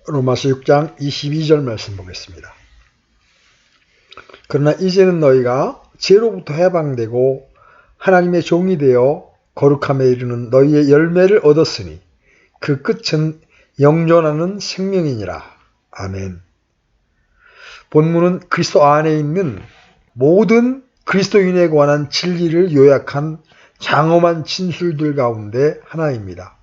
로마서 6장 22절 말씀 보겠습니다. 그러나 이제는 너희가 죄로부터 해방되고 하나님의 종이 되어 거룩함에 이르는 너희의 열매를 얻었으니 그 끝은 영존하는 생명이니라. 아멘. 본문은 그리스도 안에 있는 모든 그리스도인에 관한 진리를 요약한 장엄한 진술들 가운데 하나입니다.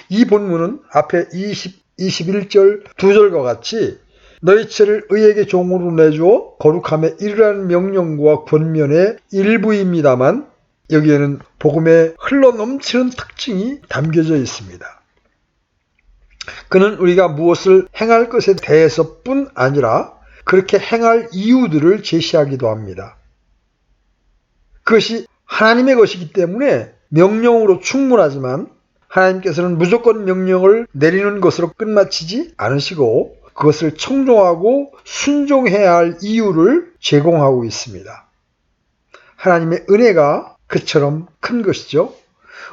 이 본문은 앞에 21절 2절과 같이 너희 죄를 의에게 종으로 내주어 거룩함에 이르라는 명령과 권면의 일부입니다만 여기에는 복음의 흘러넘치는 특징이 담겨져 있습니다. 그는 우리가 무엇을 행할 것에 대해서뿐 아니라 그렇게 행할 이유들을 제시하기도 합니다. 그것이 하나님의 것이기 때문에 명령으로 충분하지만 하나님께서는 무조건 명령을 내리는 것으로 끝마치지 않으시고 그것을 청종하고 순종해야 할 이유를 제공하고 있습니다. 하나님의 은혜가 그처럼 큰 것이죠.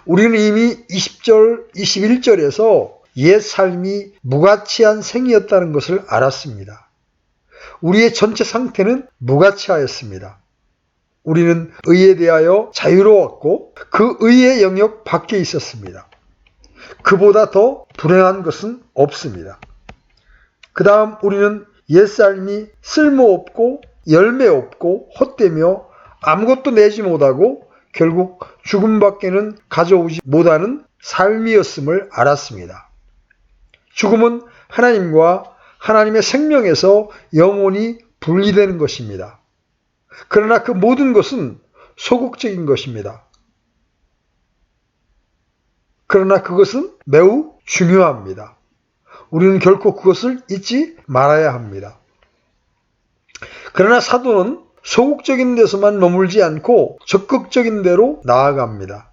우리는 이미 20절, 21절에서 옛 삶이 무가치한 생이었다는 것을 알았습니다. 우리의 전체 상태는 무가치하였습니다. 우리는 의에 대하여 자유로웠고 그 의의 영역 밖에 있었습니다. 그보다 더 불행한 것은 없습니다. 그 다음 우리는 옛삶이 쓸모없고 열매없고 헛되며 아무것도 내지 못하고 결국 죽음밖에는 가져오지 못하는 삶이었음을 알았습니다. 죽음은 하나님과 하나님의 생명에서 영원히 분리되는 것입니다. 그러나 그 모든 것은 소극적인 것입니다. 그러나 그것은 매우 중요합니다. 우리는 결코 그것을 잊지 말아야 합니다. 그러나 사도는 소극적인 데서만 머물지 않고 적극적인 데로 나아갑니다.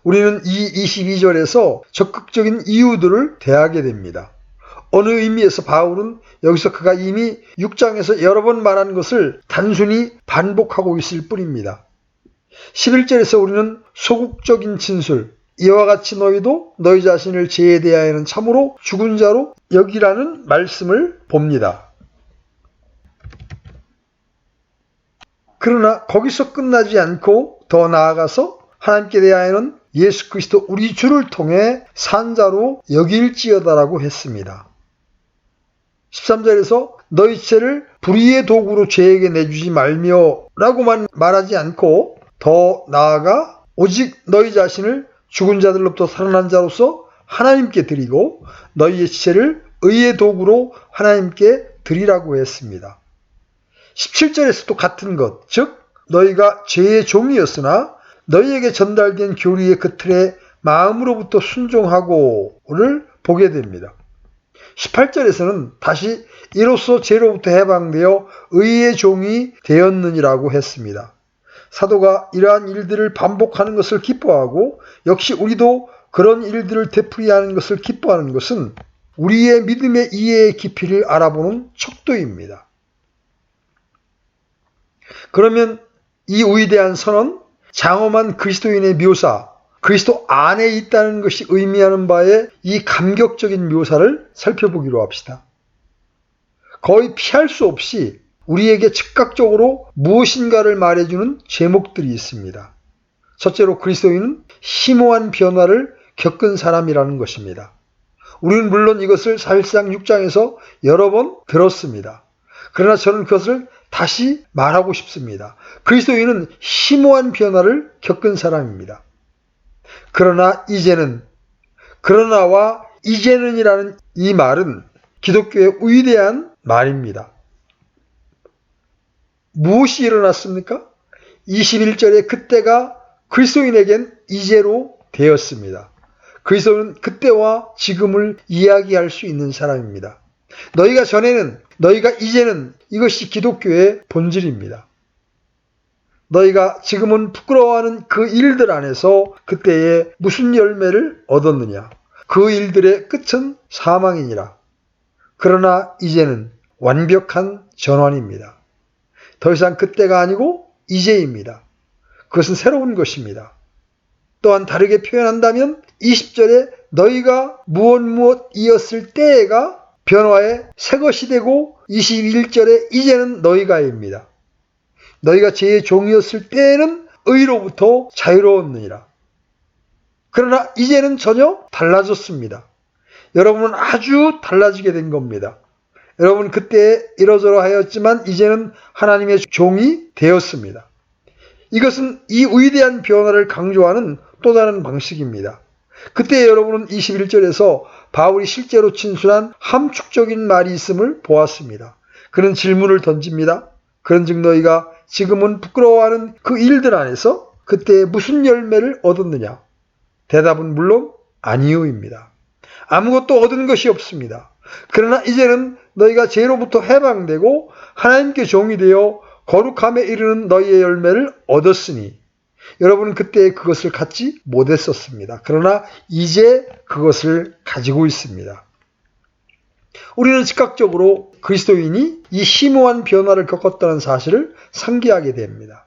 우리는 이 22절에서 적극적인 이유들을 대하게 됩니다. 어느 의미에서 바울은 여기서 그가 이미 6장에서 여러 번 말한 것을 단순히 반복하고 있을 뿐입니다. 11절에서 우리는 소극적인 진술, 이와 같이 너희도 너희 자신을 죄에 대하여는 참으로 죽은 자로 여기라는 말씀을 봅니다. 그러나 거기서 끝나지 않고 더 나아가서 하나님께 대하여는 예수 그리스도 우리 주를 통해 산자로 여길지어다라고 했습니다. 13절에서 너희 죄를 불의의 도구로 죄에게 내주지 말며 라고만 말하지 않고 더 나아가 오직 너희 자신을 죽은 자들로부터 살아난 자로서 하나님께 드리고 너희의 죄를 의의 도구로 하나님께 드리라고 했습니다. 17절에서도 같은 것, 즉 너희가 죄의 종이었으나 너희에게 전달된 교리의 그 틀에 마음으로부터 순종하고를 보게 됩니다. 18절에서는 다시 이로써 죄로부터 해방되어 의의 종이 되었느니라고 했습니다. 사도가 이러한 일들을 반복하는 것을 기뻐하고 역시 우리도 그런 일들을 되풀이하는 것을 기뻐하는 것은 우리의 믿음의 이해의 깊이를 알아보는 척도입니다. 그러면 이 위대한 선언, 장엄한 그리스도인의 묘사, 그리스도 안에 있다는 것이 의미하는 바의 이 감격적인 묘사를 살펴보기로 합시다. 거의 피할 수 없이 우리에게 즉각적으로 무엇인가를 말해주는 제목들이 있습니다. 첫째로 그리스도인은 심오한 변화를 겪은 사람이라는 것입니다. 우리는 물론 이것을 사실상 6장에서 여러 번 들었습니다. 그러나 저는 그것을 다시 말하고 싶습니다. 그리스도인은 심오한 변화를 겪은 사람입니다. 그러나 이제는, 그러나와 이제는이라는 이 말은 기독교의 위대한 말입니다. 무엇이 일어났습니까? 21절에 그때가 그리스도인에겐 이제로 되었습니다. 그리스도는 그때와 지금을 이야기할 수 있는 사람입니다. 너희가 전에는, 너희가 이제는, 이것이 기독교의 본질입니다. 너희가 지금은 부끄러워하는 그 일들 안에서 그때에 무슨 열매를 얻었느냐? 그 일들의 끝은 사망이니라. 그러나 이제는 완벽한 전환입니다. 더 이상 그때가 아니고 이제입니다. 그것은 새로운 것입니다. 또한 다르게 표현한다면 20절에 너희가 무엇이었을 때가 변화의 새 것이 되고 21절에 이제는 너희가입니다. 너희가 제 종이었을 때에는 의로부터 자유로웠느니라. 그러나 이제는 전혀 달라졌습니다. 여러분은 아주 달라지게 된 겁니다. 여러분 그때 이러저러 하였지만 이제는 하나님의 종이 되었습니다. 이것은 이 위대한 변화를 강조하는 또 다른 방식입니다. 그때 여러분은 21절에서 바울이 실제로 진술한 함축적인 말이 있음을 보았습니다. 그는 질문을 던집니다. 그런즉 너희가 지금은 부끄러워하는 그 일들 안에서 그때 무슨 열매를 얻었느냐? 대답은 물론 아니요입니다. 아무것도 얻은 것이 없습니다. 그러나 이제는 너희가 죄로부터 해방되고 하나님께 종이 되어 거룩함에 이르는 너희의 열매를 얻었으니 여러분은 그때 그것을 갖지 못했었습니다. 그러나 이제 그것을 가지고 있습니다. 우리는 즉각적으로 그리스도인이 이 심오한 변화를 겪었다는 사실을 상기하게 됩니다.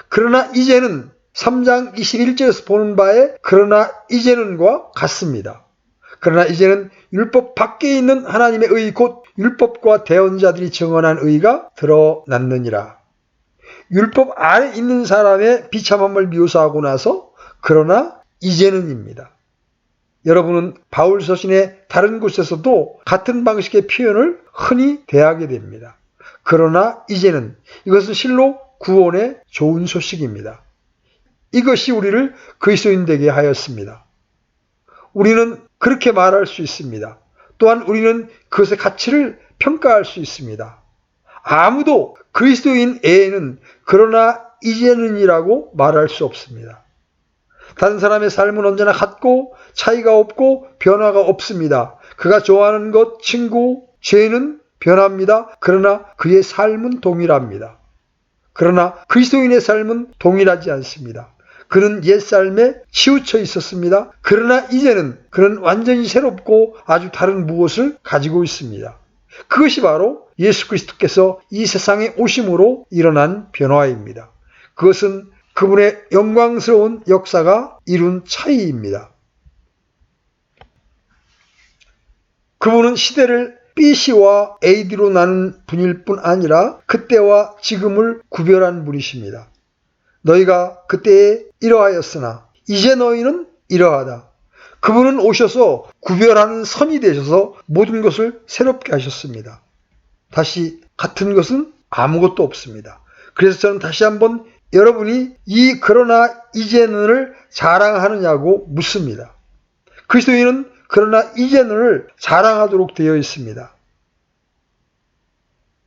그러나 이제는 3장 21절에서 보는 바에 그러나 이제는과 같습니다. 그러나 이제는 율법 밖에 있는 하나님의 의 곧 율법과 대언자들이 증언한 의가 드러났느니라. 율법 안에 있는 사람의 비참함을 묘사하고 나서 그러나 이제는입니다. 여러분은 바울 서신의 다른 곳에서도 같은 방식의 표현을 흔히 대하게 됩니다. 그러나 이제는 이것은 실로 구원의 좋은 소식입니다. 이것이 우리를 그리스도인 되게 하였습니다. 우리는 그렇게 말할 수 있습니다. 또한 우리는 그것의 가치를 평가할 수 있습니다. 아무도 그리스도인 외에는 그러나 이제는이라고 말할 수 없습니다. 다른 사람의 삶은 언제나 같고 차이가 없고 변화가 없습니다. 그가 좋아하는 것, 친구, 죄는 변합니다. 그러나 그의 삶은 동일합니다. 그러나 그리스도인의 삶은 동일하지 않습니다. 그는 옛삶에 치우쳐 있었습니다. 그러나 이제는 그는 완전히 새롭고 아주 다른 무엇을 가지고 있습니다. 그것이 바로 예수 그리스도께서 이 세상에 오심으로 일어난 변화입니다. 그것은 그분의 영광스러운 역사가 이룬 차이입니다. 그분은 시대를 BC와 AD로 나눈 분일 뿐 아니라 그때와 지금을 구별한 분이십니다. 너희가 그때에 이러하였으나 이제 너희는 이러하다. 그분은 오셔서 구별하는 선이 되셔서 모든 것을 새롭게 하셨습니다. 다시 같은 것은 아무것도 없습니다. 그래서 저는 다시 한번 여러분이 이 그러나 이제는을 자랑하느냐고 묻습니다. 그리스도인은 그러나 이제는을 자랑하도록 되어 있습니다.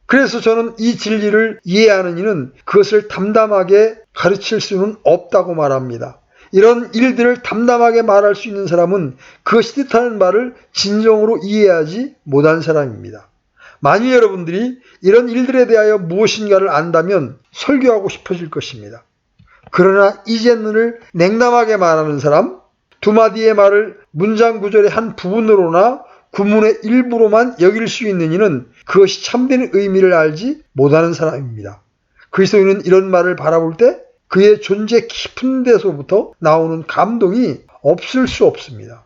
그래서 저는 이 진리를 이해하는 이는 그것을 담담하게 가르칠 수는 없다고 말합니다. 이런 일들을 담담하게 말할 수 있는 사람은 그것이 뜻하는 바를 진정으로 이해하지 못한 사람입니다. 만일 여러분들이 이런 일들에 대하여 무엇인가를 안다면 설교하고 싶어질 것입니다. 그러나 이제는을 냉담하게 말하는 사람, 두 마디의 말을 문장 구절의 한 부분으로나 구문의 일부로만 여길 수 있는 이는 그것이 참된 의미를 알지 못하는 사람입니다. 그리스도인은 이런 말을 바라볼 때 그의 존재 깊은 데서부터 나오는 감동이 없을 수 없습니다.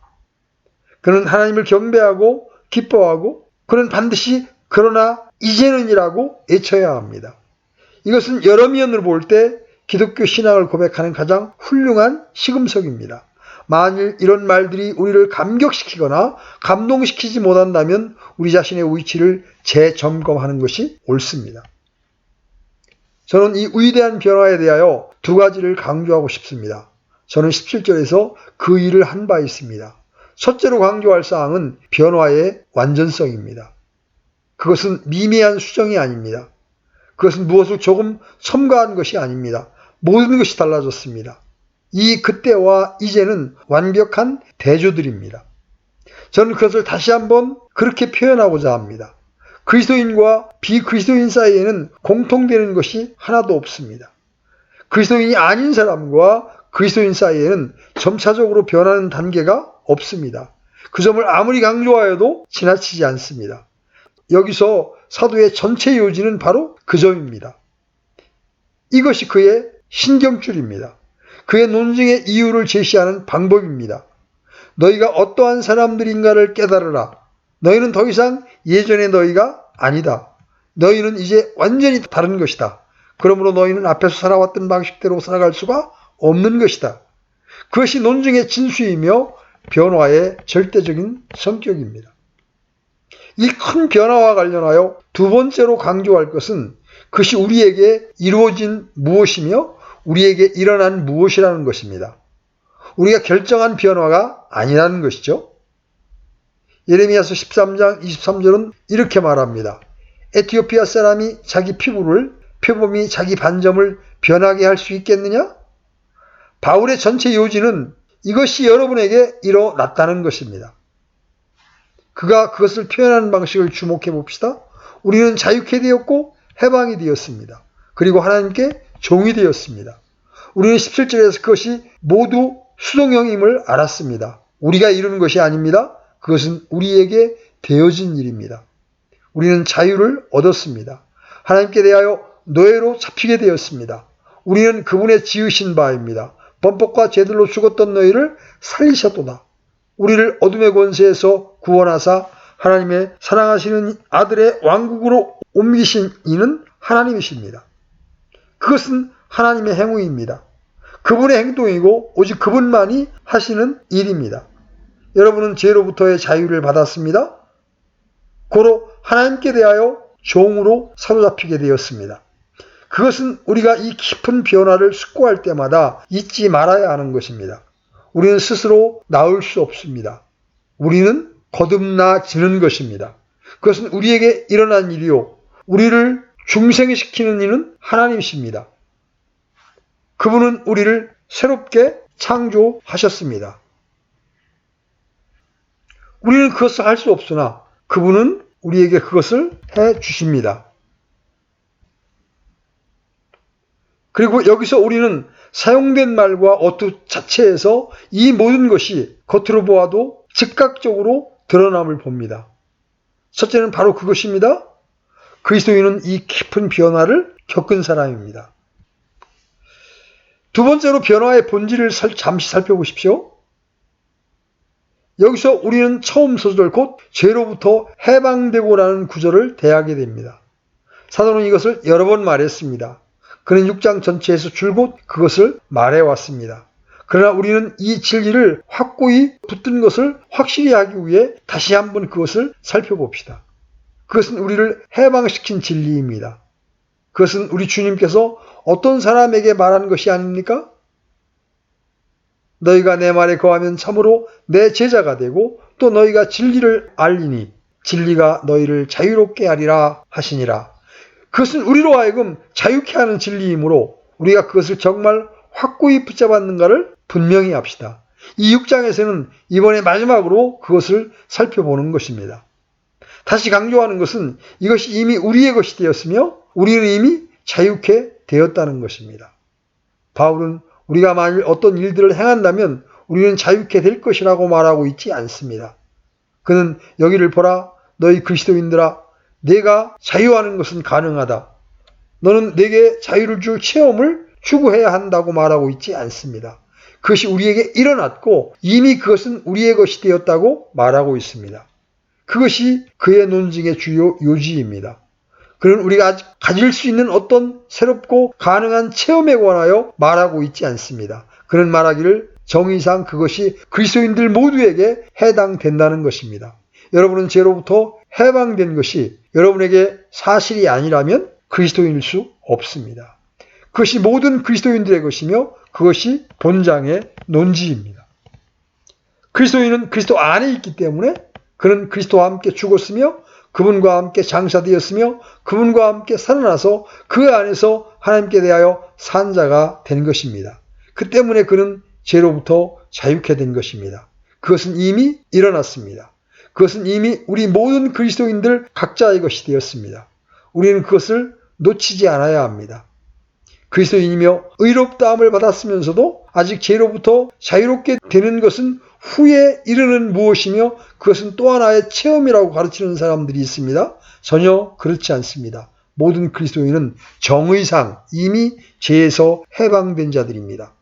그는 하나님을 경배하고 기뻐하고 그는 반드시 그러나 이제는이라고 외쳐야 합니다. 이것은 여러 면으로 볼 때 기독교 신앙을 고백하는 가장 훌륭한 시금석입니다. 만일 이런 말들이 우리를 감격시키거나 감동시키지 못한다면 우리 자신의 위치를 재점검하는 것이 옳습니다. 저는 이 위대한 변화에 대하여 두 가지를 강조하고 싶습니다. 저는 17절에서 그 일을 한 바 있습니다. 첫째로 강조할 사항은 변화의 완전성입니다. 그것은 미미한 수정이 아닙니다. 그것은 무엇을 조금 첨가한 것이 아닙니다. 모든 것이 달라졌습니다. 이 그때와 이제는 완벽한 대조들입니다. 저는 그것을 다시 한번 그렇게 표현하고자 합니다. 그리스도인과 비그리스도인 사이에는 공통되는 것이 하나도 없습니다. 그리스도인이 아닌 사람과 그리스도인 사이에는 점차적으로 변하는 단계가 없습니다. 그 점을 아무리 강조하여도 지나치지 않습니다. 여기서 사도의 전체 요지는 바로 그 점입니다. 이것이 그의 신경줄입니다. 그의 논증의 이유를 제시하는 방법입니다. 너희가 어떠한 사람들인가를 깨달으라. 너희는 더 이상 예전의 너희가 아니다. 너희는 이제 완전히 다른 것이다. 그러므로 너희는 앞에서 살아왔던 방식대로 살아갈 수가 없는 것이다. 그것이 논증의 진수이며 변화의 절대적인 성격입니다. 이 큰 변화와 관련하여 두 번째로 강조할 것은 그것이 우리에게 이루어진 무엇이며 우리에게 일어난 무엇이라는 것입니다. 우리가 결정한 변화가 아니라는 것이죠. 예레미야서 13장 23절은 이렇게 말합니다. 에티오피아 사람이 자기 피부를, 표범이 자기 반점을 변하게 할 수 있겠느냐? 바울의 전체 요지는 이것이 여러분에게 일어났다는 것입니다. 그가 그것을 표현하는 방식을 주목해 봅시다. 우리는 자유케 되었고 해방이 되었습니다. 그리고 하나님께 종이 되었습니다. 우리는 17절에서 그것이 모두 수동형임을 알았습니다. 우리가 이루는 것이 아닙니다. 그것은 우리에게 되어진 일입니다. 우리는 자유를 얻었습니다. 하나님께 대하여 노예로 잡히게 되었습니다. 우리는 그분의 지으신 바입니다. 범법과 죄들로 죽었던 너희를 살리셨도다. 우리를 어둠의 권세에서 구원하사 하나님의 사랑하시는 아들의 왕국으로 옮기신 이는 하나님이십니다. 그것은 하나님의 행위입니다. 그분의 행동이고 오직 그분만이 하시는 일입니다. 여러분은 죄로부터의 자유를 받았습니다. 고로 하나님께 대하여 종으로 사로잡히게 되었습니다. 그것은 우리가 이 깊은 변화를 숙고할 때마다 잊지 말아야 하는 것입니다. 우리는 스스로 나을 수 없습니다. 우리는 거듭나지는 것입니다. 그것은 우리에게 일어난 일이요. 우리를 중생시키는 이는 하나님이십니다. 그분은 우리를 새롭게 창조하셨습니다. 우리는 그것을 할 수 없으나 그분은 우리에게 그것을 해 주십니다. 그리고 여기서 우리는 사용된 말과 어투 자체에서 이 모든 것이 겉으로 보아도 즉각적으로 드러남을 봅니다. 첫째는 바로 그것입니다. 그리스도인은 이 깊은 변화를 겪은 사람입니다. 두 번째로 변화의 본질을 잠시 살펴보십시오. 여기서 우리는 처음 소절 곧 죄로부터 해방되고라는 구절을 대하게 됩니다. 사도는 이것을 여러 번 말했습니다. 그는 6장 전체에서 줄곧 그것을 말해왔습니다. 그러나 우리는 이 진리를 확고히 붙든 것을 확실히 하기 위해 다시 한번 그것을 살펴봅시다. 그것은 우리를 해방시킨 진리입니다. 그것은 우리 주님께서 어떤 사람에게 말한 것이 아닙니까? 너희가 내 말에 거하면 참으로 내 제자가 되고 또 너희가 진리를 알리니 진리가 너희를 자유롭게 하리라 하시니라. 그것은 우리로 하여금 자유케 하는 진리이므로 우리가 그것을 정말 확고히 붙잡았는가를 분명히 합시다. 이 6장에서는 이번에 마지막으로 그것을 살펴보는 것입니다. 다시 강조하는 것은 이것이 이미 우리의 것이 되었으며 우리는 이미 자유케 되었다는 것입니다. 바울은 우리가 만일 어떤 일들을 행한다면 우리는 자유케 될 것이라고 말하고 있지 않습니다. 그는 여기를 보라 너희 그리스도인들아 내가 자유하는 것은 가능하다. 너는 내게 자유를 줄 체험을 추구해야 한다고 말하고 있지 않습니다. 그것이 우리에게 일어났고 이미 그것은 우리의 것이 되었다고 말하고 있습니다. 그것이 그의 논증의 주요 요지입니다. 그는 우리가 아직 가질 수 있는 어떤 새롭고 가능한 체험에 관하여 말하고 있지 않습니다. 그는 말하기를 정의상 그것이 그리스도인들 모두에게 해당된다는 것입니다. 여러분은 죄로부터 해방된 것이 여러분에게 사실이 아니라면 그리스도인일 수 없습니다. 그것이 모든 그리스도인들의 것이며 그것이 본장의 논지입니다. 그리스도인은 그리스도 안에 있기 때문에 그는 그리스도와 함께 죽었으며 그분과 함께 장사되었으며 그분과 함께 살아나서 그 안에서 하나님께 대하여 산 자가 된 것입니다. 그 때문에 그는 죄로부터 자유케 된 것입니다. 그것은 이미 일어났습니다. 그것은 이미 우리 모든 그리스도인들 각자의 것이 되었습니다. 우리는 그것을 놓치지 않아야 합니다. 그리스도인이며 의롭다함을 받았으면서도 아직 죄로부터 자유롭게 되는 것은 후에 이르는 무엇이며 그것은 또 하나의 체험이라고 가르치는 사람들이 있습니다. 전혀 그렇지 않습니다. 모든 그리스도인은 정의상 이미 죄에서 해방된 자들입니다.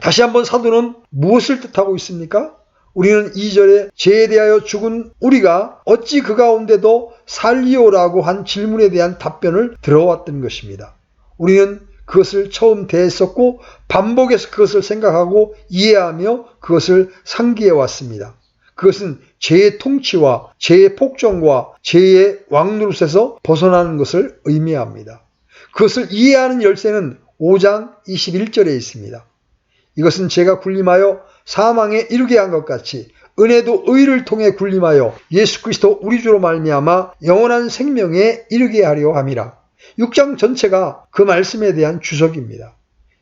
다시 한번 사도는 무엇을 뜻하고 있습니까? 우리는 2절에 죄에 대하여 죽은 우리가 어찌 그 가운데도 살리오라고 한 질문에 대한 답변을 들어왔던 것입니다. 우리는 그것을 처음 대했었고 반복해서 그것을 생각하고 이해하며 그것을 상기해 왔습니다. 그것은 죄의 통치와 죄의 폭정과 죄의 왕노릇에서 벗어나는 것을 의미합니다. 그것을 이해하는 열쇠는 5장 21절에 있습니다. 이것은 죄가 군림하여 사망에 이르게 한 것 같이 은혜도 의를 통해 군림하여 예수 그리스도 우리 주로 말미암아 영원한 생명에 이르게 하려 함이라. 6장 전체가 그 말씀에 대한 주석입니다.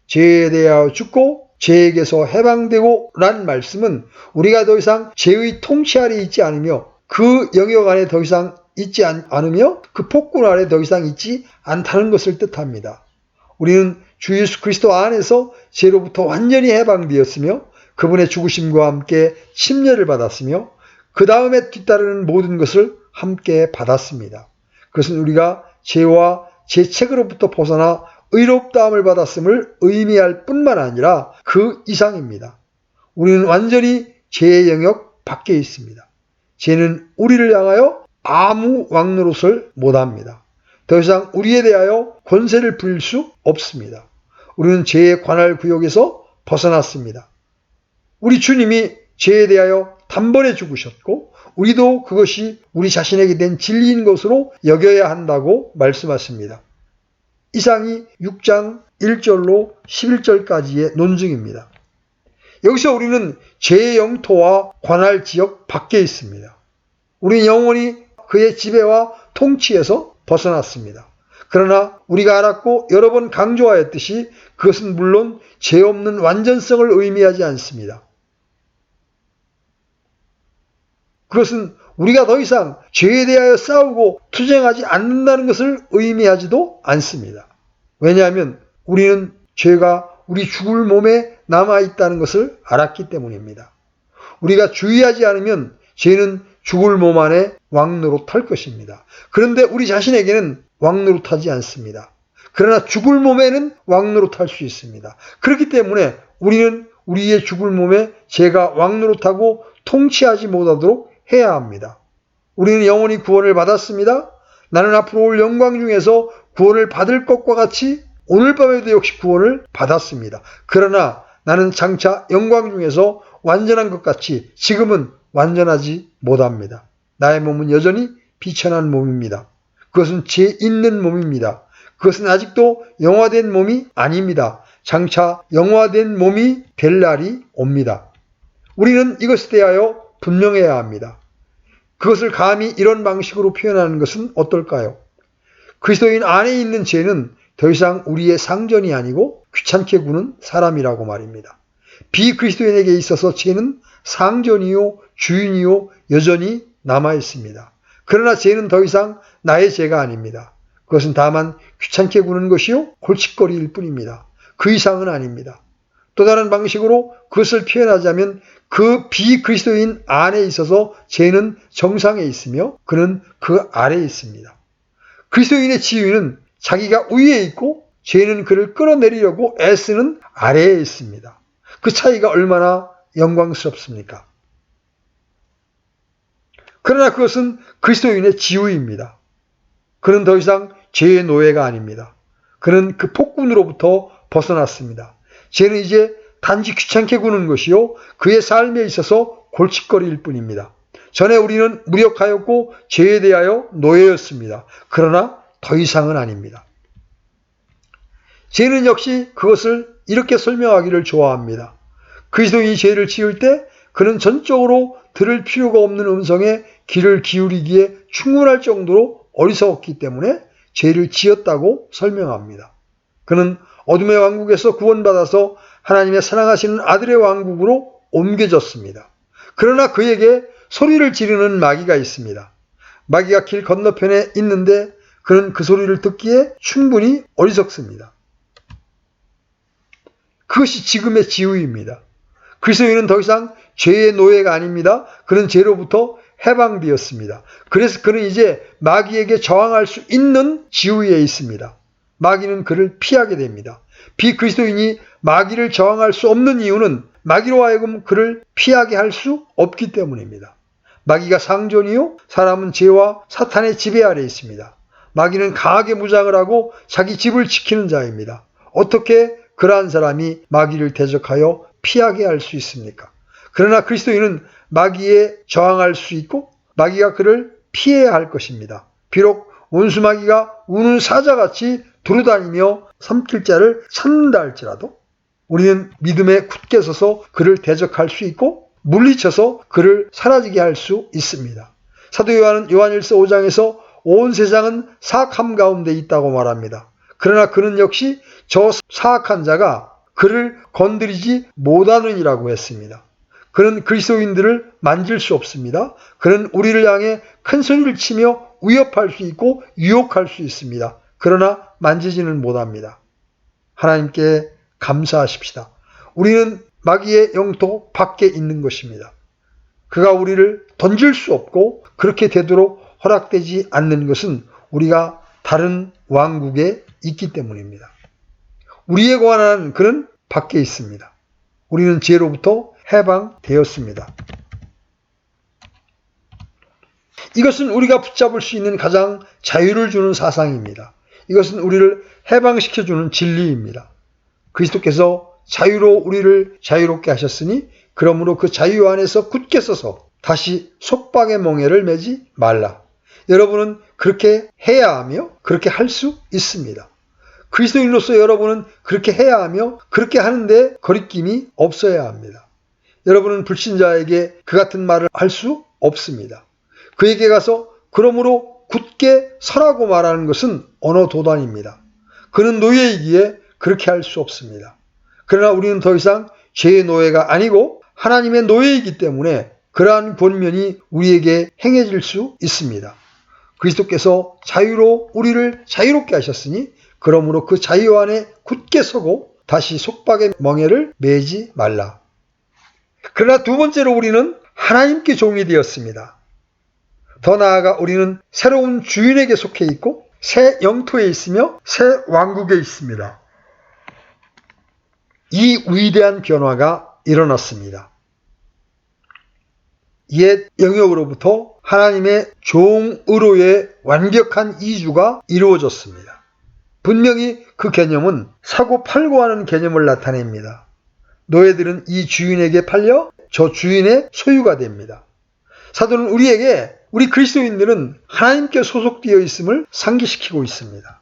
죄에 대하여 죽고 죄에게서 해방되고 란 말씀은 우리가 더 이상 죄의 통치 아래 있지 않으며 그 영역 안에 더 이상 있지 않으며 그 폭군 아래 더 이상 있지 않다는 것을 뜻합니다. 우리는 주 예수 그리스도 안에서 죄로부터 완전히 해방되었으며 그분의 죽으심과 함께 침례를 받았으며 그 다음에 뒤따르는 모든 것을 함께 받았습니다. 그것은 우리가 죄와 죄책으로부터 벗어나 의롭다함을 받았음을 의미할 뿐만 아니라 그 이상입니다. 우리는 완전히 죄의 영역 밖에 있습니다. 죄는 우리를 향하여 아무 왕노릇을 못합니다. 더 이상 우리에 대하여 권세를 부릴 수 없습니다. 우리는 죄의 관할 구역에서 벗어났습니다. 우리 주님이 죄에 대하여 단번에 죽으셨고 우리도 그것이 우리 자신에게 된 진리인 것으로 여겨야 한다고 말씀하십니다. 이상이 6장 1절로 11절까지의 논증입니다. 여기서 우리는 죄의 영토와 관할 지역 밖에 있습니다. 우리는 영원히 그의 지배와 통치에서 벗어났습니다. 그러나 우리가 알았고 여러 번 강조하였듯이 그것은 물론 죄 없는 완전성을 의미하지 않습니다. 그것은 우리가 더 이상 죄에 대하여 싸우고 투쟁하지 않는다는 것을 의미하지도 않습니다. 왜냐하면 우리는 죄가 우리 죽을 몸에 남아있다는 것을 알았기 때문입니다. 우리가 주의하지 않으면 죄는 죽을 몸 안에 왕노릇할 것입니다. 그런데 우리 자신에게는 왕노릇하지 않습니다. 그러나 죽을 몸에는 왕노릇할 수 있습니다. 그렇기 때문에 우리는 우리의 죽을 몸에 죄가 왕노릇하고 통치하지 못하도록 해야 합니다. 우리는 영원히 구원을 받았습니다. 나는 앞으로 올 영광 중에서 구원을 받을 것과 같이 오늘 밤에도 역시 구원을 받았습니다. 그러나 나는 장차 영광 중에서 완전한 것 같이 지금은 완전하지 못합니다. 나의 몸은 여전히 비천한 몸입니다. 그것은 죄 있는 몸입니다. 그것은 아직도 영화된 몸이 아닙니다. 장차 영화된 몸이 될 날이 옵니다. 우리는 이것에 대하여 분명해야 합니다. 그것을 감히 이런 방식으로 표현하는 것은 어떨까요? 그리스도인 안에 있는 죄는 더 이상 우리의 상전이 아니고 귀찮게 구는 사람이라고 말입니다. 비그리스도인에게 있어서 죄는 상전이요 주인이요 여전히 남아 있습니다. 그러나 죄는 더 이상 나의 죄가 아닙니다. 그것은 다만 귀찮게 구는 것이요 골칫거리일 뿐입니다. 그 이상은 아닙니다. 또 다른 방식으로 그것을 표현하자면 그 비그리스도인 안에 있어서 죄는 정상에 있으며 그는 그 아래에 있습니다. 그리스도인의 지위는 자기가 위에 있고 죄는 그를 끌어내리려고 애쓰는 아래에 있습니다. 그 차이가 얼마나 영광스럽습니까? 그러나 그것은 그리스도인의 지위입니다. 그는 더 이상 죄의 노예가 아닙니다. 그는 그 폭군으로부터 벗어났습니다. 죄는 이제 단지 귀찮게 구는 것이요 그의 삶에 있어서 골칫거리일 뿐입니다. 전에 우리는 무력하였고 죄에 대하여 노예였습니다. 그러나 더 이상은 아닙니다. 죄는 역시 그것을 이렇게 설명하기를 좋아합니다. 그리스도인이 죄를 지을 때 그는 전적으로 들을 필요가 없는 음성에 귀를 기울이기에 충분할 정도로 어리석었기 때문에 죄를 지었다고 설명합니다. 그는 어둠의 왕국에서 구원받아서 하나님의 사랑하시는 아들의 왕국으로 옮겨졌습니다. 그러나 그에게 소리를 지르는 마귀가 있습니다. 마귀가 길 건너편에 있는데 그는 그 소리를 듣기에 충분히 어리석습니다. 그것이 지금의 지위입니다. 그리스도인은 더 이상 죄의 노예가 아닙니다. 그는 죄로부터 해방되었습니다. 그래서 그는 이제 마귀에게 저항할 수 있는 지위에 있습니다. 마귀는 그를 피하게 됩니다. 비그리스도인이 마귀를 저항할 수 없는 이유는 마귀로 하여금 그를 피하게 할 수 없기 때문입니다. 마귀가 상존이요, 사람은 죄와 사탄의 지배 아래 있습니다. 마귀는 강하게 무장을 하고 자기 집을 지키는 자입니다. 어떻게 그러한 사람이 마귀를 대적하여 피하게 할 수 있습니까? 그러나 그리스도인은 마귀에 저항할 수 있고 마귀가 그를 피해야 할 것입니다. 비록 원수 마귀가 우는 사자같이 두루다니며 삼킬 자를 찾는다 할지라도 우리는 믿음에 굳게 서서 그를 대적할 수 있고 물리쳐서 그를 사라지게 할 수 있습니다. 사도 요한은 요한일서 5장에서 온 세상은 사악함 가운데 있다고 말합니다. 그러나 그는 역시 저 사악한 자가 그를 건드리지 못하느니라고 했습니다. 그는 그리스도인들을 만질 수 없습니다. 그는 우리를 향해 큰 소리를 치며 위협할 수 있고 유혹할 수 있습니다. 그러나 만지지는 못합니다. 하나님께 감사하십시다. 우리는 마귀의 영토 밖에 있는 것입니다. 그가 우리를 던질 수 없고 그렇게 되도록 허락되지 않는 것은 우리가 다른 왕국에 있기 때문입니다. 우리에 관한 그는 밖에 있습니다. 우리는 죄로부터 해방되었습니다. 이것은 우리가 붙잡을 수 있는 가장 자유를 주는 사상입니다. 이것은 우리를 해방시켜주는 진리입니다. 그리스도께서 자유로 우리를 자유롭게 하셨으니 그러므로 그 자유 안에서 굳게 서서 다시 속박의 멍에를 매지 말라. 여러분은 그렇게 해야 하며 그렇게 할 수 있습니다. 그리스도인으로서 여러분은 그렇게 해야 하며 그렇게 하는데 거리낌이 없어야 합니다. 여러분은 불신자에게 그 같은 말을 할 수 없습니다. 그에게 가서 그러므로 굳게 서라고 말하는 것은 언어 도단입니다. 그는 노예이기에 그렇게 할 수 없습니다. 그러나 우리는 더 이상 죄의 노예가 아니고 하나님의 노예이기 때문에 그러한 권면이 우리에게 행해질 수 있습니다. 그리스도께서 자유로 우리를 자유롭게 하셨으니 그러므로 그 자유 안에 굳게 서고 다시 속박의 멍에를 매지 말라. 그러나 두 번째로 우리는 하나님께 종이 되었습니다. 더 나아가 우리는 새로운 주인에게 속해 있고 새 영토에 있으며 새 왕국에 있습니다. 이 위대한 변화가 일어났습니다. 옛 영역으로부터 하나님의 종으로의 완벽한 이주가 이루어졌습니다. 분명히 그 개념은 사고 팔고 하는 개념을 나타냅니다. 노예들은 이 주인에게 팔려 저 주인의 소유가 됩니다. 사도는 우리에게 우리 그리스도인들은 하나님께 소속되어 있음을 상기시키고 있습니다.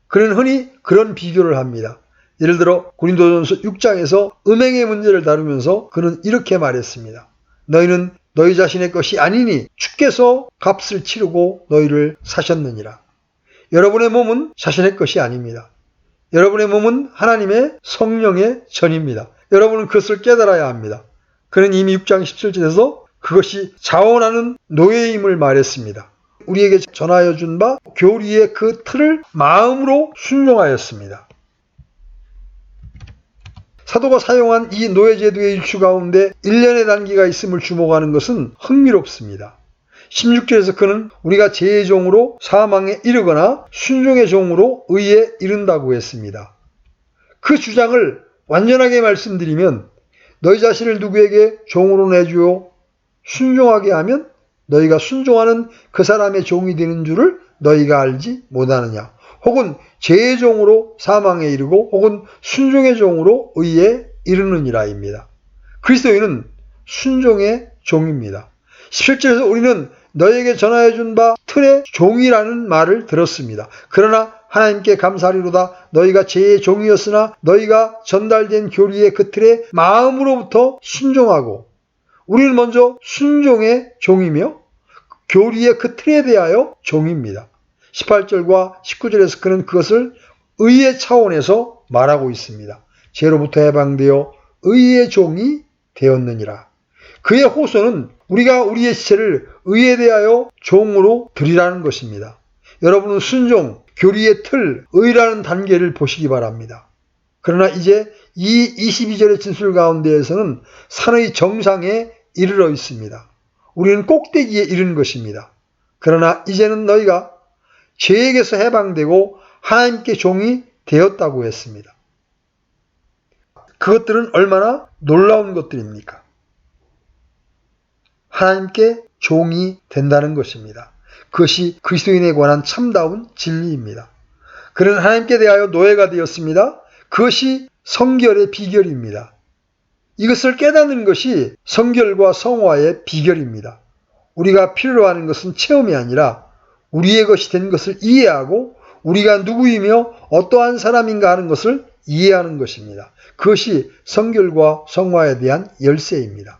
그는 흔히 그런 비교를 합니다. 예를 들어 고린도전서 6장에서 음행의 문제를 다루면서 그는 이렇게 말했습니다. 너희는 너희 자신의 것이 아니니 주께서 값을 치르고 너희를 사셨느니라. 여러분의 몸은 자신의 것이 아닙니다. 여러분의 몸은 하나님의 성령의 전입니다. 여러분은 그것을 깨달아야 합니다. 그는 이미 6장 17절에서 그것이 자원하는 노예임을 말했습니다. 우리에게 전하여 준 바 교리의 그 틀을 마음으로 순종하였습니다. 사도가 사용한 이 노예제도의 일추 가운데 1년의 단기가 있음을 주목하는 것은 흥미롭습니다. 16절에서 그는 우리가 죄의 종으로 사망에 이르거나 순종의 종으로 의에 이른다고 했습니다. 그 주장을 완전하게 말씀드리면 너희 자신을 누구에게 종으로 내주어 순종하게 하면 너희가 순종하는 그 사람의 종이 되는 줄을 너희가 알지 못하느냐. 혹은 죄의 종으로 사망에 이르고 혹은 순종의 종으로 의에 이르느니라입니다. 그리스도인은 순종의 종입니다. 17절에서 우리는 너희에게 전하여 준 바 틀의 종이라는 말을 들었습니다. 그러나 하나님께 감사하리로다. 너희가 죄의 종이었으나 너희가 전달된 교리의 그 틀에 마음으로부터 순종하고 우리는 먼저 순종의 종이며 교리의 그 틀에 대하여 종입니다. 18절과 19절에서 그는 그것을 의의 차원에서 말하고 있습니다. 죄로부터 해방되어 의의 종이 되었느니라. 그의 호소는 우리가 우리의 지체를 의에 대하여 종으로 드리라는 것입니다. 여러분은 순종, 교리의 틀, 의라는 단계를 보시기 바랍니다. 그러나 이제 이 22절의 진술 가운데에서는 산의 정상에 이르러 있습니다. 우리는 꼭대기에 이른 것입니다. 그러나 이제는 너희가 죄에게서 해방되고 하나님께 종이 되었다고 했습니다. 그것들은 얼마나 놀라운 것들입니까? 하나님께 종이 된다는 것입니다. 그것이 그리스도인에 관한 참다운 진리입니다. 그는 하나님께 대하여 노예가 되었습니다. 그것이 성결의 비결입니다. 이것을 깨닫는 것이 성결과 성화의 비결입니다. 우리가 필요로 하는 것은 체험이 아니라 우리의 것이 된 것을 이해하고 우리가 누구이며 어떠한 사람인가 하는 것을 이해하는 것입니다. 그것이 성결과 성화에 대한 열쇠입니다.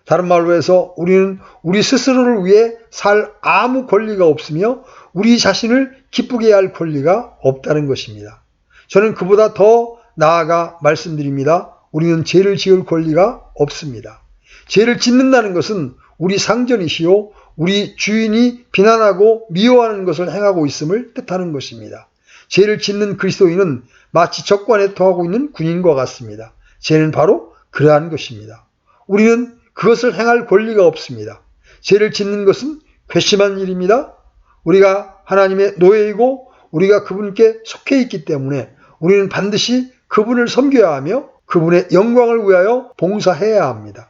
다른 말로 해서 우리는 우리 스스로를 위해 살 아무 권리가 없으며 우리 자신을 기쁘게 할 권리가 없다는 것입니다. 저는 그보다 더 나아가 말씀드립니다. 우리는 죄를 지을 권리가 없습니다. 죄를 짓는다는 것은 우리 상전이시요 우리 주인이 비난하고 미워하는 것을 행하고 있음을 뜻하는 것입니다. 죄를 짓는 그리스도인은 마치 적관에 통하고 있는 군인과 같습니다. 죄는 바로 그러한 것입니다. 우리는 그것을 행할 권리가 없습니다. 죄를 짓는 것은 괘씸한 일입니다. 우리가 하나님의 노예이고 우리가 그분께 속해 있기 때문에 우리는 반드시 그분을 섬겨야 하며 그분의 영광을 위하여 봉사해야 합니다.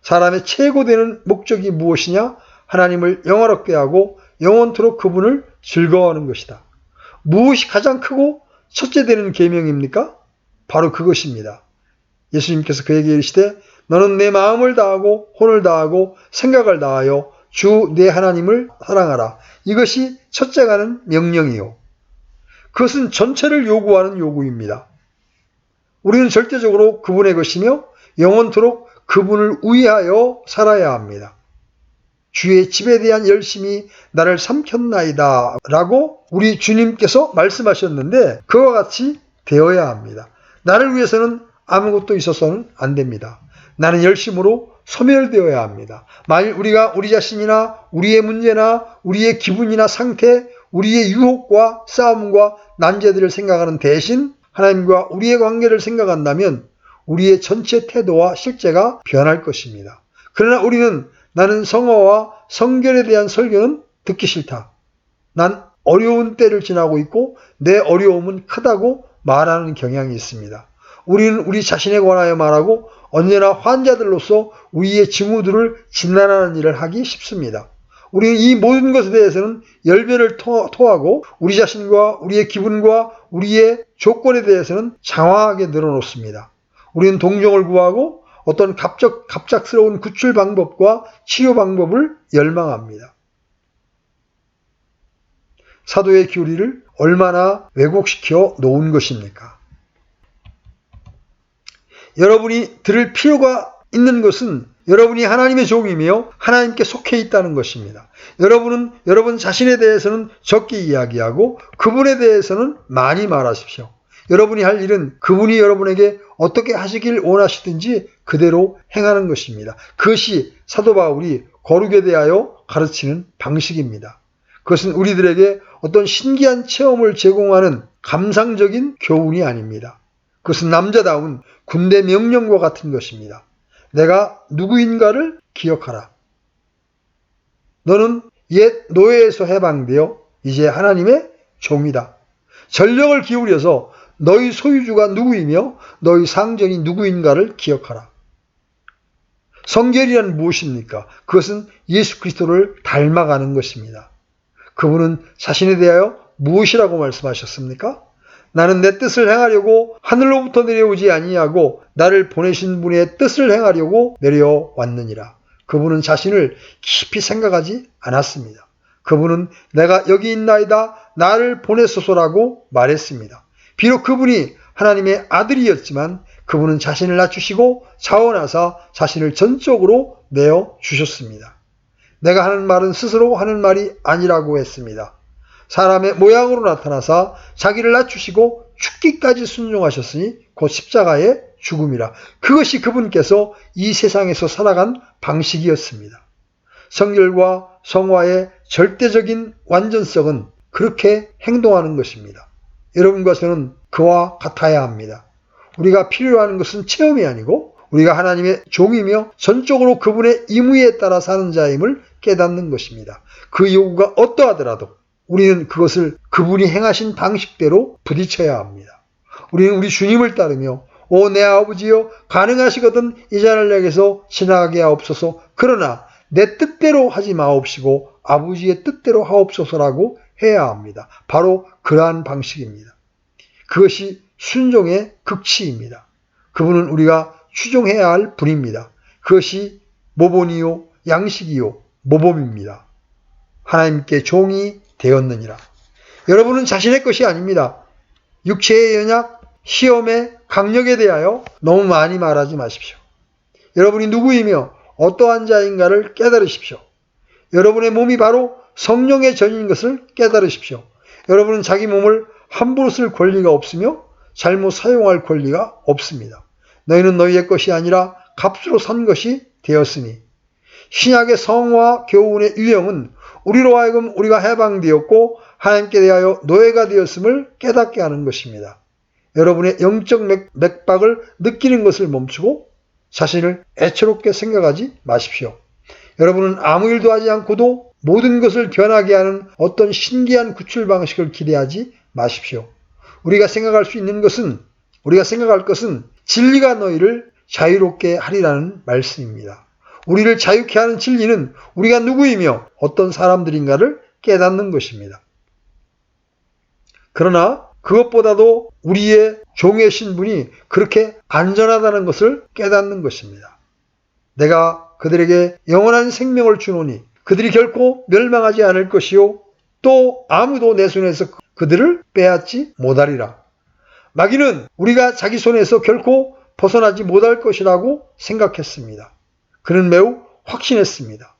사람의 최고되는 목적이 무엇이냐? 하나님을 영화롭게 하고 영원토록 그분을 즐거워하는 것이다. 무엇이 가장 크고 첫째 되는 계명입니까? 바로 그것입니다. 예수님께서 그에게 이르시되 너는 내 마음을 다하고 혼을 다하고 생각을 다하여 주 내 하나님을 사랑하라. 이것이 첫째가는 명령이요. 그것은 전체를 요구하는 요구입니다. 우리는 절대적으로 그분의 것이며 영원토록 그분을 위하여 살아야 합니다. 주의 집에 대한 열심이 나를 삼켰나이다 라고 우리 주님께서 말씀하셨는데 그와 같이 되어야 합니다. 나를 위해서는 아무것도 있어서는 안 됩니다. 나는 열심으로 소멸되어야 합니다. 만일 우리가 우리 자신이나 우리의 문제나 우리의 기분이나 상태, 우리의 유혹과 싸움과 난제들을 생각하는 대신 하나님과 우리의 관계를 생각한다면 우리의 전체 태도와 실제가 변할 것입니다. 그러나 우리는 나는 성화와 성결에 대한 설교는 듣기 싫다. 난 어려운 때를 지나고 있고 내 어려움은 크다고 말하는 경향이 있습니다. 우리는 우리 자신에 관하여 말하고 언제나 환자들로서 우리의 징후들을 진단하는 일을 하기 쉽습니다. 우리는 이 모든 것에 대해서는 열변을 토하고 우리 자신과 우리의 기분과 우리의 조건에 대해서는 장황하게 늘어놓습니다. 우리는 동정을 구하고 어떤 갑작스러운 구출 방법과 치료 방법을 열망합니다. 사도의 교리를 얼마나 왜곡시켜 놓은 것입니까? 여러분이 들을 필요가 있는 것은 여러분이 하나님의 종이며 하나님께 속해 있다는 것입니다. 여러분은 여러분 자신에 대해서는 적게 이야기하고 그분에 대해서는 많이 말하십시오. 여러분이 할 일은 그분이 여러분에게 어떻게 하시길 원하시든지 그대로 행하는 것입니다. 그것이 사도 바울이 거룩에 대하여 가르치는 방식입니다. 그것은 우리들에게 어떤 신기한 체험을 제공하는 감상적인 교훈이 아닙니다. 그것은 남자다운 군대 명령과 같은 것입니다. 내가 누구인가를 기억하라. 너는 옛 노예에서 해방되어 이제 하나님의 종이다. 전력을 기울여서 너희 소유주가 누구이며 너희 상전이 누구인가를 기억하라. 성결이란 무엇입니까? 그것은 예수 그리스도를 닮아가는 것입니다. 그분은 자신에 대하여 무엇이라고 말씀하셨습니까? 나는 내 뜻을 행하려고 하늘로부터 내려오지 아니하고 나를 보내신 분의 뜻을 행하려고 내려왔느니라. 그분은 자신을 깊이 생각하지 않았습니다. 그분은 내가 여기 있나이다 나를 보내소서라고 말했습니다. 비록 그분이 하나님의 아들이었지만 그분은 자신을 낮추시고 자원하사 자신을 전적으로 내어주셨습니다. 내가 하는 말은 스스로 하는 말이 아니라고 했습니다. 사람의 모양으로 나타나사 자기를 낮추시고 죽기까지 순종하셨으니 곧 십자가의 죽음이라. 그것이 그분께서 이 세상에서 살아간 방식이었습니다. 성결과 성화의 절대적인 완전성은 그렇게 행동하는 것입니다. 여러분과 저는 그와 같아야 합니다. 우리가 필요로 하는 것은 체험이 아니고 우리가 하나님의 종이며 전적으로 그분의 임의에 따라 사는 자임을 깨닫는 것입니다. 그 요구가 어떠하더라도 우리는 그것을 그분이 행하신 방식대로 부딪혀야 합니다. 우리는 우리 주님을 따르며 오 내 아버지여 가능하시거든 이 잔을 내게서 지나가게 하옵소서. 그러나 내 뜻대로 하지 마옵시고 아버지의 뜻대로 하옵소서라고 해야 합니다. 바로 그러한 방식입니다. 그것이 순종의 극치입니다. 그분은 우리가 추종해야 할 분입니다. 그것이 모본이요 양식이요 모범입니다. 하나님께 종이 되었느니라. 여러분은 자신의 것이 아닙니다. 육체의 연약, 시험의 강력에 대하여 너무 많이 말하지 마십시오. 여러분이 누구이며 어떠한 자인가를 깨달으십시오. 여러분의 몸이 바로 성령의 전인 것을 깨달으십시오. 여러분은 자기 몸을 함부로 쓸 권리가 없으며 잘못 사용할 권리가 없습니다. 너희는 너희의 것이 아니라 값으로 산 것이 되었으니 신약의 성화 교훈의 유형은 우리로 하여금 우리가 해방되었고 하나님께 대하여 노예가 되었음을 깨닫게 하는 것입니다. 여러분의 영적 맥박을 느끼는 것을 멈추고 자신을 애처롭게 생각하지 마십시오. 여러분은 아무 일도 하지 않고도 모든 것을 변하게 하는 어떤 신기한 구출 방식을 기대하지 마십시오. 우리가 생각할 것은 진리가 너희를 자유롭게 하리라는 말씀입니다. 우리를 자유케 하는 진리는 우리가 누구이며 어떤 사람들인가를 깨닫는 것입니다. 그러나 그것보다도 우리의 종의 신분이 그렇게 안전하다는 것을 깨닫는 것입니다. 내가 그들에게 영원한 생명을 주노니 그들이 결코 멸망하지 않을 것이요 또 아무도 내 손에서 그들을 빼앗지 못하리라. 마귀는 우리가 자기 손에서 결코 벗어나지 못할 것이라고 생각했습니다. 그는 매우 확신했습니다.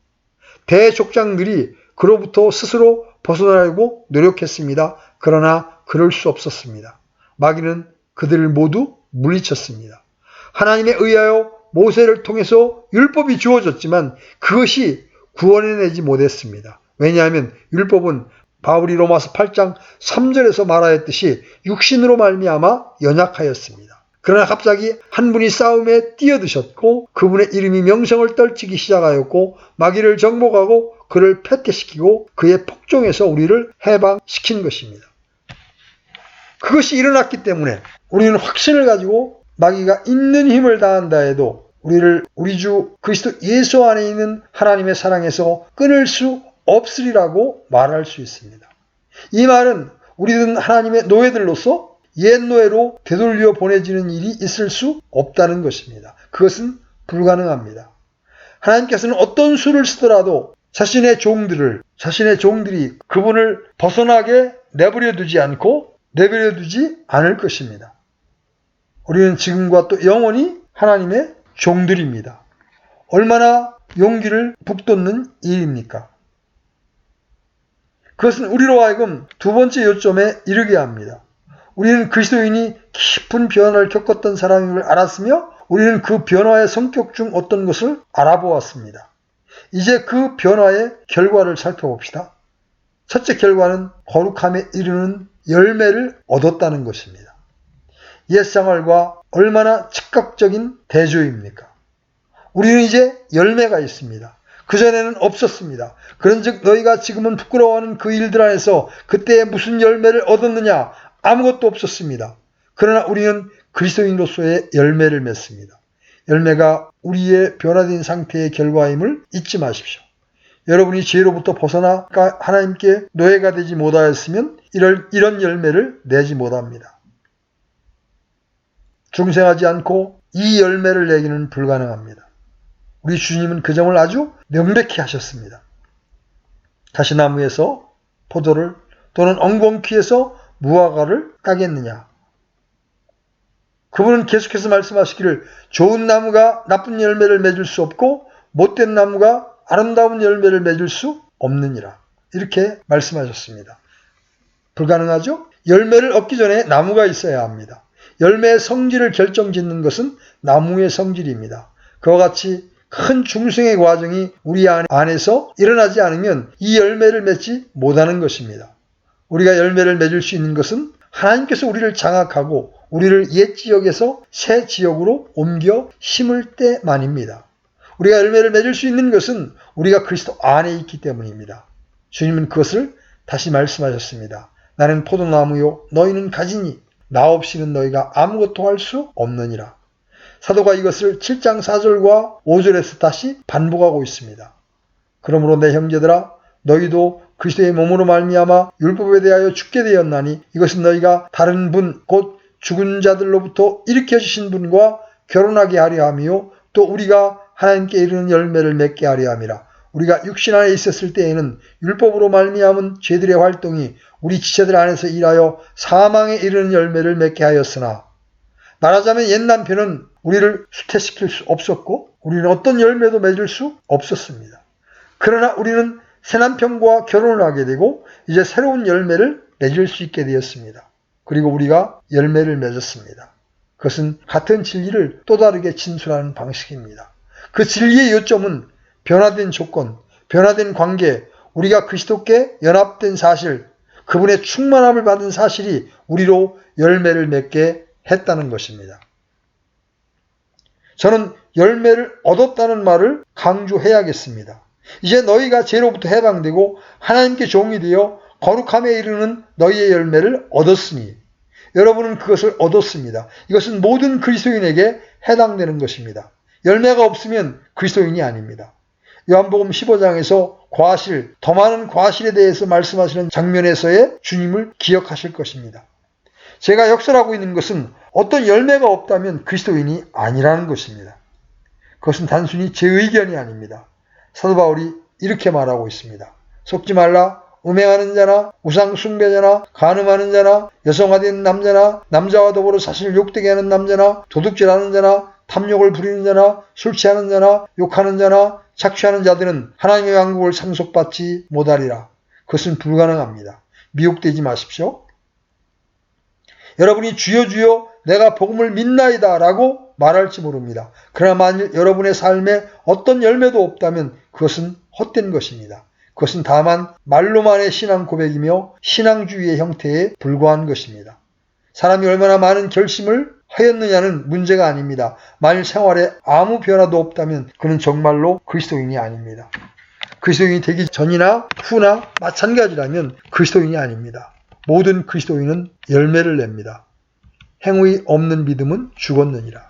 대족장들이 그로부터 스스로 벗어나려고 노력했습니다. 그러나 그럴 수 없었습니다. 마귀는 그들을 모두 물리쳤습니다. 하나님에 의하여 모세를 통해서 율법이 주어졌지만 그것이 구원해내지 못했습니다. 왜냐하면 율법은 바울이 로마서 8장 3절에서 말하였듯이 육신으로 말미암아 연약하였습니다. 그러나 갑자기 한 분이 싸움에 뛰어드셨고 그분의 이름이 명성을 떨치기 시작하였고 마귀를 정복하고 그를 패퇴시키고 그의 폭정에서 우리를 해방시킨 것입니다. 그것이 일어났기 때문에 우리는 확신을 가지고 마귀가 있는 힘을 다한다 해도 우리를 우리 주 그리스도 예수 안에 있는 하나님의 사랑에서 끊을 수 없으리라고 말할 수 있습니다. 이 말은 우리는 하나님의 노예들로서 옛 노예로 되돌려 보내지는 일이 있을 수 없다는 것입니다. 그것은 불가능합니다. 하나님께서는 어떤 수를 쓰더라도 자신의 종들이 그분을 벗어나게 내버려 두지 않을 것입니다. 우리는 지금과 또 영원히 하나님의 종들입니다. 얼마나 용기를 북돋는 일입니까? 그것은 우리로 하여금 두 번째 요점에 이르게 합니다. 우리는 그리스도인이 깊은 변화를 겪었던 사람임을 알았으며 우리는 그 변화의 성격 중 어떤 것을 알아보았습니다. 이제 그 변화의 결과를 살펴봅시다. 첫째 결과는 거룩함에 이르는 열매를 얻었다는 것입니다. 옛생활과 얼마나 즉각적인 대조입니까? 우리는 이제 열매가 있습니다. 그전에는 없었습니다. 그런즉 너희가 지금은 부끄러워하는 그 일들 안에서 그때에 무슨 열매를 얻었느냐? 아무것도 없었습니다. 그러나 우리는 그리스도인으로서의 열매를 맺습니다. 열매가 우리의 변화된 상태의 결과임을 잊지 마십시오. 여러분이 죄로부터 벗어나 하나님께 노예가 되지 못하였으면 이런 열매를 내지 못합니다. 중생하지 않고 이 열매를 내기는 불가능합니다. 우리 주님은 그 점을 아주 명백히 하셨습니다. 가시나무에서 포도를 또는 엉겅퀴에서 무화과를 따겠느냐. 그분은 계속해서 말씀하시기를 좋은 나무가 나쁜 열매를 맺을 수 없고 못된 나무가 아름다운 열매를 맺을 수 없느니라. 이렇게 말씀하셨습니다. 불가능하죠? 열매를 얻기 전에 나무가 있어야 합니다. 열매의 성질을 결정짓는 것은 나무의 성질입니다. 그와 같이 큰 중생의 과정이 우리 안에서 일어나지 않으면 이 열매를 맺지 못하는 것입니다. 우리가 열매를 맺을 수 있는 것은 하나님께서 우리를 장악하고 우리를 옛 지역에서 새 지역으로 옮겨 심을 때만입니다. 우리가 열매를 맺을 수 있는 것은 우리가 그리스도 안에 있기 때문입니다. 주님은 그것을 다시 말씀하셨습니다. 나는 포도나무요 너희는 가지니 나 없이는 너희가 아무것도 할 수 없느니라. 사도가 이것을 7장 4절과 5절에서 다시 반복하고 있습니다. 그러므로 내 형제들아 너희도 그리스도의 몸으로 말미암아 율법에 대하여 죽게 되었나니 이것은 너희가 다른 분 곧 죽은 자들로부터 일으켜 주신 분과 결혼하게 하려 함이요 또 우리가 하나님께 이르는 열매를 맺게 하려 함이라. 우리가 육신 안에 있었을 때에는 율법으로 말미암은 죄들의 활동이 우리 지체들 안에서 일하여 사망에 이르는 열매를 맺게 하였으나 말하자면 옛 남편은 우리를 수태시킬 수 없었고 우리는 어떤 열매도 맺을 수 없었습니다. 그러나 우리는 새 남편과 결혼을 하게 되고 이제 새로운 열매를 맺을 수 있게 되었습니다. 그리고 우리가 열매를 맺었습니다. 그것은 같은 진리를 또 다르게 진술하는 방식입니다. 그 진리의 요점은 변화된 조건, 변화된 관계, 우리가 그리스도께 연합된 사실, 그분의 충만함을 받은 사실이 우리로 열매를 맺게 했다는 것입니다. 저는 열매를 얻었다는 말을 강조해야겠습니다. 이제 너희가 죄로부터 해방되고 하나님께 종이 되어 거룩함에 이르는 너희의 열매를 얻었으니 여러분은 그것을 얻었습니다. 이것은 모든 그리스도인에게 해당되는 것입니다. 열매가 없으면 그리스도인이 아닙니다. 요한복음 15장에서 과실, 더 많은 과실에 대해서 말씀하시는 장면에서의 주님을 기억하실 것입니다. 제가 역설하고 있는 것은 어떤 열매가 없다면 그리스도인이 아니라는 것입니다. 그것은 단순히 제 의견이 아닙니다. 사도 바울이 이렇게 말하고 있습니다. 속지 말라. 음행하는 자나 우상 숭배자나 간음하는 자나 여성화된 남자나 남자와 더불어 사실 욕되게 하는 남자나 도둑질하는 자나 탐욕을 부리는 자나 술 취하는 자나 욕하는 자나 착취하는 자들은 하나님의 왕국을 상속받지 못하리라. 그것은 불가능합니다. 미혹되지 마십시오. 여러분이 주여 주여 내가 복음을 믿나이다 라고 말할지 모릅니다. 그러나 만일 여러분의 삶에 어떤 열매도 없다면 그것은 헛된 것입니다. 그것은 다만 말로만의 신앙 고백이며 신앙주의의 형태에 불과한 것입니다. 사람이 얼마나 많은 결심을 하였느냐는 문제가 아닙니다. 만일 생활에 아무 변화도 없다면 그는 정말로 그리스도인이 아닙니다. 그리스도인이 되기 전이나 후나 마찬가지라면 그리스도인이 아닙니다. 모든 그리스도인은 열매를 냅니다. 행위 없는 믿음은 죽었느니라.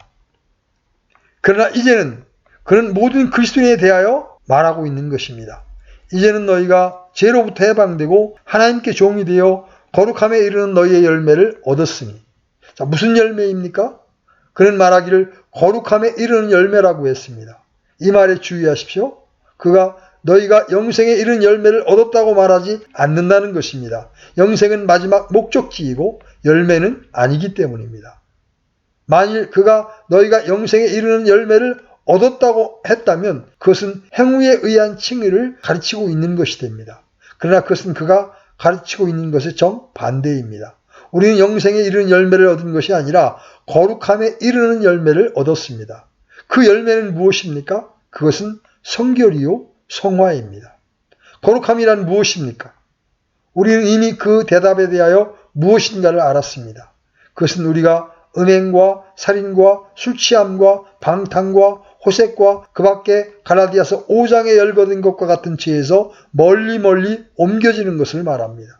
그러나 이제는 그는 모든 그리스도인에 대하여 말하고 있는 것입니다. 이제는 너희가 죄로부터 해방되고 하나님께 종이 되어 거룩함에 이르는 너희의 열매를 얻었으니. 자, 무슨 열매입니까? 그는 말하기를 거룩함에 이르는 열매라고 했습니다. 이 말에 주의하십시오. 그가 너희가 영생에 이르는 열매를 얻었다고 말하지 않는다는 것입니다. 영생은 마지막 목적지이고 열매는 아니기 때문입니다. 만일 그가 너희가 영생에 이르는 열매를 얻었다고 했다면 그것은 행위에 의한 칭의를 가르치고 있는 것이 됩니다. 그러나 그것은 그가 가르치고 있는 것의 정반대입니다. 우리는 영생에 이르는 열매를 얻은 것이 아니라 거룩함에 이르는 열매를 얻었습니다. 그 열매는 무엇입니까? 그것은 성결이요 성화입니다. 거룩함이란 무엇입니까? 우리는 이미 그 대답에 대하여 무엇인가를 알았습니다. 그것은 우리가 음행과 살인과 술취함과 방탕과 호색과 그 밖에 갈라디아서 5장에 열거된 것과 같은 죄에서 멀리 옮겨지는 것을 말합니다.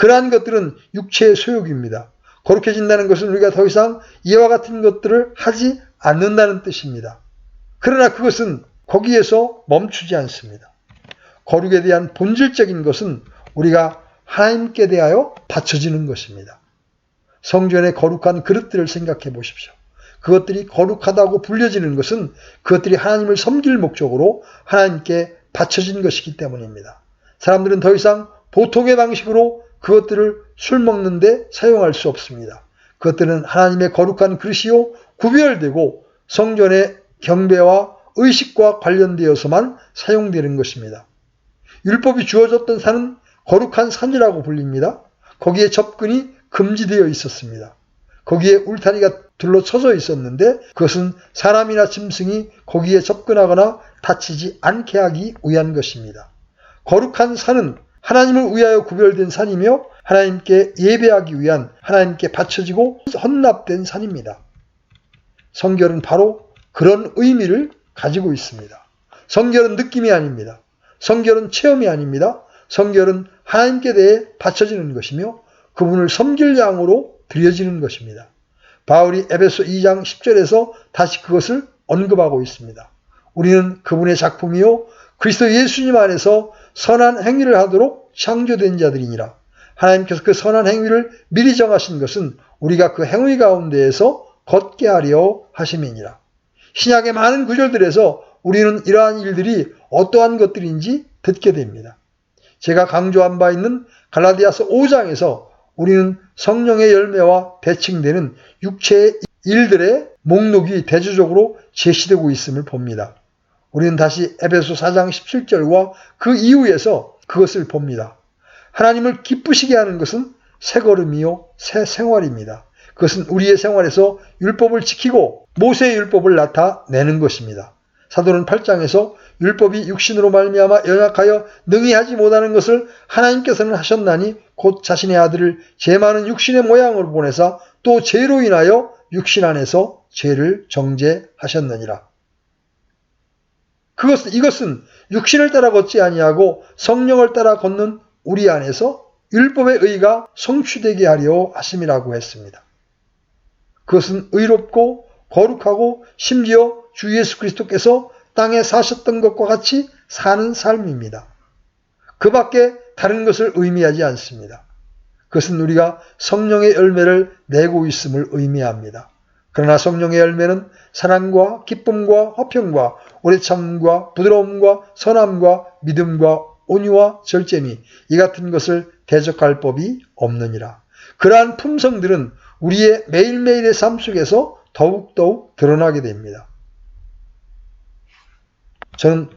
그러한 것들은 육체의 소욕입니다. 거룩해진다는 것은 우리가 더 이상 이와 같은 것들을 하지 않는다는 뜻입니다. 그러나 그것은 거기에서 멈추지 않습니다. 거룩에 대한 본질적인 것은 우리가 하나님께 대하여 바쳐지는 것입니다. 성전의 거룩한 그릇들을 생각해 보십시오. 그것들이 거룩하다고 불려지는 것은 그것들이 하나님을 섬길 목적으로 하나님께 바쳐진 것이기 때문입니다. 사람들은 더 이상 보통의 방식으로 그것들을 술 먹는데 사용할 수 없습니다. 그것들은 하나님의 거룩한 그릇이요 구별되고 성전의 경배와 의식과 관련되어서만 사용되는 것입니다. 율법이 주어졌던 산은 거룩한 산이라고 불립니다. 거기에 접근이 금지되어 있었습니다. 거기에 울타리가 둘러쳐져 있었는데 그것은 사람이나 짐승이 거기에 접근하거나 다치지 않게 하기 위한 것입니다. 거룩한 산은 하나님을 위하여 구별된 산이며 하나님께 예배하기 위한 하나님께 바쳐지고 헌납된 산입니다. 성결은 바로 그런 의미를 가지고 있습니다. 성결은 느낌이 아닙니다. 성결은 체험이 아닙니다. 성결은 하나님께 대해 바쳐지는 것이며 그분을 섬길 양으로 드려지는 것입니다. 바울이 에베소 2장 10절에서 다시 그것을 언급하고 있습니다. 우리는 그분의 작품이요 그리스도 예수님 안에서 선한 행위를 하도록 창조된 자들이니라. 하나님께서 그 선한 행위를 미리 정하신 것은 우리가 그 행위 가운데에서 걷게 하려 하심이니라. 신약의 많은 구절들에서 우리는 이러한 일들이 어떠한 것들인지 듣게 됩니다. 제가 강조한 바 있는 갈라디아서 5장에서 우리는 성령의 열매와 대칭되는 육체의 일들의 목록이 대조적으로 제시되고 있음을 봅니다. 우리는 다시 에베소 4장 17절과 그 이후에서 그것을 봅니다. 하나님을 기쁘시게 하는 것은 새 걸음이요 새 생활입니다. 그것은 우리의 생활에서 율법을 지키고 모세의 율법을 나타내는 것입니다. 사도는 8장에서 율법이 육신으로 말미암아 연약하여 능히 하지 못하는 것을 하나님께서는 하셨나니 곧 자신의 아들을 죄 많은 육신의 모양으로 보내사 또 죄로 인하여 육신 안에서 죄를 정죄하셨느니라. 이것은 육신을 따라 걷지 아니하고 성령을 따라 걷는 우리 안에서 율법의 의가 성취되게 하려 하심이라고 했습니다. 그것은 의롭고 거룩하고 심지어 주 예수 그리스도께서 땅에 사셨던 것과 같이 사는 삶입니다. 그 밖에 다른 것을 의미하지 않습니다. 그것은 우리가 성령의 열매를 내고 있음을 의미합니다. 그러나 성령의 열매는 사랑과 기쁨과 화평과 오래 참음과 부드러움과 선함과 믿음과 온유와 절제니 이 같은 것을 대적할 법이 없느니라. 그러한 품성들은 우리의 매일매일의 삶 속에서 더욱더욱 드러나게 됩니다. 저는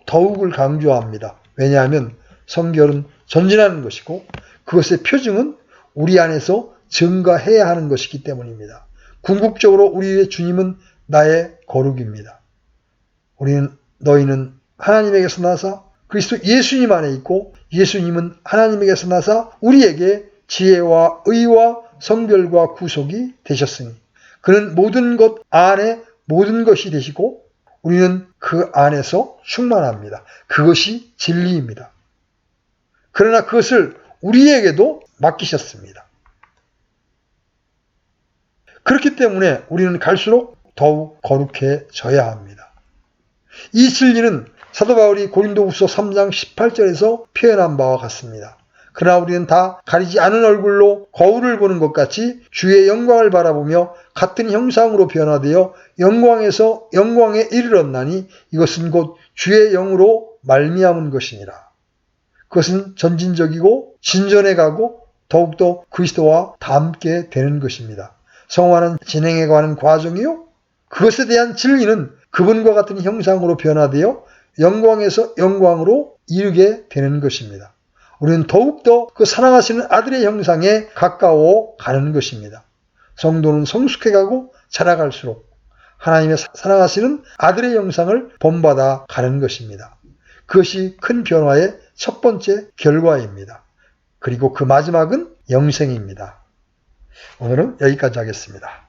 더욱을 강조합니다. 왜냐하면 성결은 전진하는 것이고 그것의 표징은 우리 안에서 증가해야 하는 것이기 때문입니다. 궁극적으로 우리의 주님은 나의 거룩입니다. 너희는 하나님에게서 나사 그리스도 예수님 안에 있고 예수님은 하나님에게서 나사 우리에게 지혜와 의와 성결과 구속이 되셨으니 그는 모든 것 안에 모든 것이 되시고 우리는 그 안에서 충만합니다. 그것이 진리입니다. 그러나 그것을 우리에게도 맡기셨습니다. 그렇기 때문에 우리는 갈수록 더욱 거룩해져야 합니다. 이 진리는 사도 바울이 고린도후서 3장 18절에서 표현한 바와 같습니다. 그러나 우리는 다 가리지 않은 얼굴로 거울을 보는 것 같이 주의 영광을 바라보며 같은 형상으로 변화되어 영광에서 영광에 이르렀나니 이것은 곧 주의 영으로 말미암은 것이니라. 그것은 전진적이고 진전해 가고 더욱더 그리스도와 닮게 되는 것입니다. 성화는 진행해 가는 과정이요. 그것에 대한 진리는 그분과 같은 형상으로 변화되어 영광에서 영광으로 이르게 되는 것입니다. 우리는 더욱더 그 사랑하시는 아들의 형상에 가까워 가는 것입니다. 성도는 성숙해가고 자라갈수록 하나님의 사랑하시는 아들의 형상을 본받아 가는 것입니다. 그것이 큰 변화의 첫 번째 결과입니다. 그리고 그 마지막은 영생입니다. 오늘은 여기까지 하겠습니다.